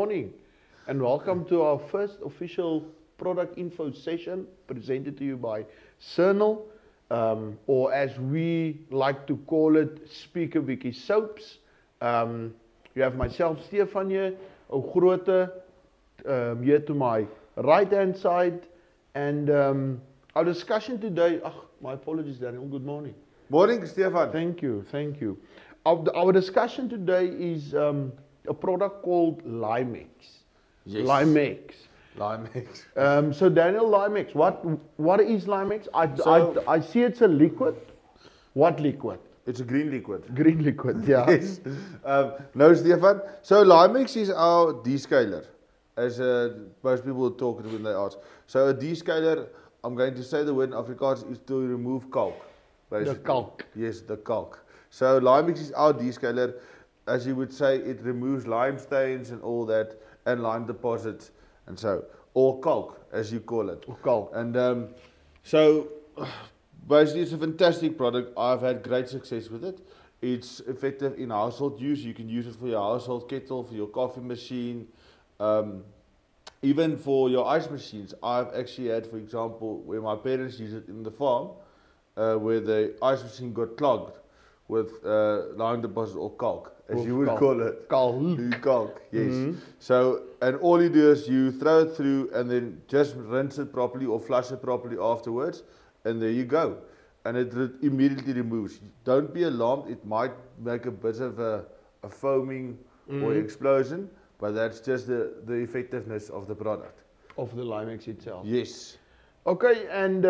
morning and welcome to our first official product info session presented to you by Cernal, or as we like to call it, Speaker Wiki Soaps. You have myself, Stefan here, Grote, here to my right hand side, and our discussion today, my apologies Daniel, good morning. Morning Stefan. Thank you. Our discussion today is a product called Limex. Yes. Limex. So Daniel, Limex, what is Limex? I see it's a liquid. What liquid? It's a green liquid. Green liquid, yeah. Yes. No Stefan. So Limex is our descaler, as most people talk when they ask. So a descaler, I'm going to say the word in Afrikaans, is to remove kalk. Basically. The kalk. Yes, the kalk. So Limex is our descaler. As you would say, it removes lime stains and all that, and lime deposits, and so, or kalk, as you call it. Or kalk. And so, basically, it's a fantastic product. I've had great success with it. It's effective in household use. You can use it for your household kettle, for your coffee machine, even for your ice machines. I've actually had, for example, where my parents use it in the farm, where the ice machine got clogged with lime deposit or kalk, as you would call it. Kalk, yes. So, and all you do is you throw it through and then just rinse it properly or flush it properly afterwards, and there you go. And it immediately removes. Don't be alarmed, it might make a bit of a foaming or explosion, but that's just the effectiveness of the product. Of the Limex itself. Yes. Okay, and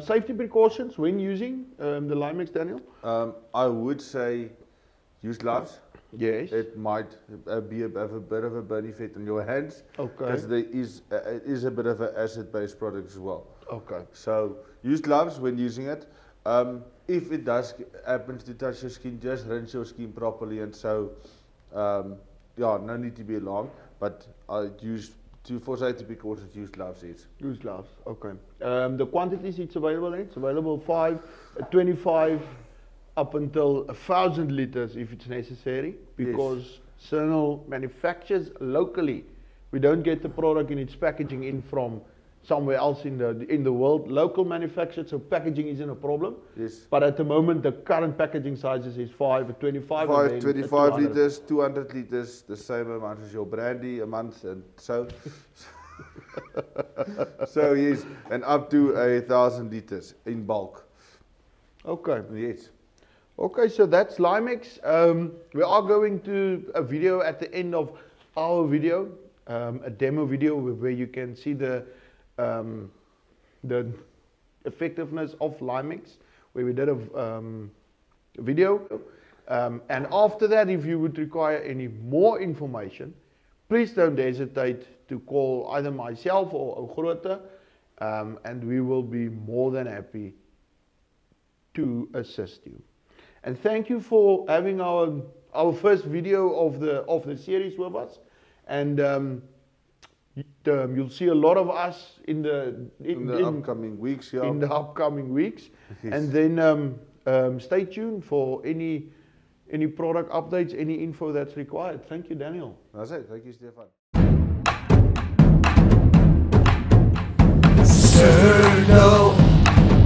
safety precautions when using the Limex, Daniel? I would say use gloves. Yes. It might have a bit of a benefit on your hands. Okay. Because it is a bit of an acid-based product as well. Okay. So use gloves when using it. If it does happen to touch your skin, just rinse your skin properly, and so yeah, no need to be alarmed. But for safety precautions, use gloves. Yes. Use gloves. Okay. The quantities it's available in? It's available 5, 25, up until 1,000 liters if it's necessary, because Cernal manufactures locally. We don't get the product in its packaging in from somewhere else in the world. Local manufactured, so packaging isn't a problem. Yes. But at the moment, the current packaging sizes is 5, 25, 25 liters, 200 liters, the same amount as your brandy a month, and so. So yes, and up to 1,000 liters in bulk. Okay. Yes. Okay, so that's Limex. We are going to a video at the end of our video, a demo video where you can see the effectiveness of Limex, where we did a video. And after that, if you would require any more information, please don't hesitate to call either myself or Grote, and we will be more than happy to assist you. And thank you for having our first video of the series with us. And you'll see a lot of us in the upcoming weeks. Yeah. In the upcoming weeks. Yes. And then stay tuned for any product updates, any info that's required. Thank you, Daniel. That's it. Thank you, Stefan. Cernal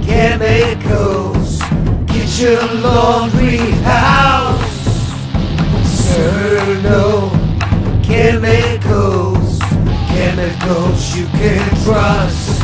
Chemicals, get your laundry house. Cernal Chemicals, chemicals you can trust.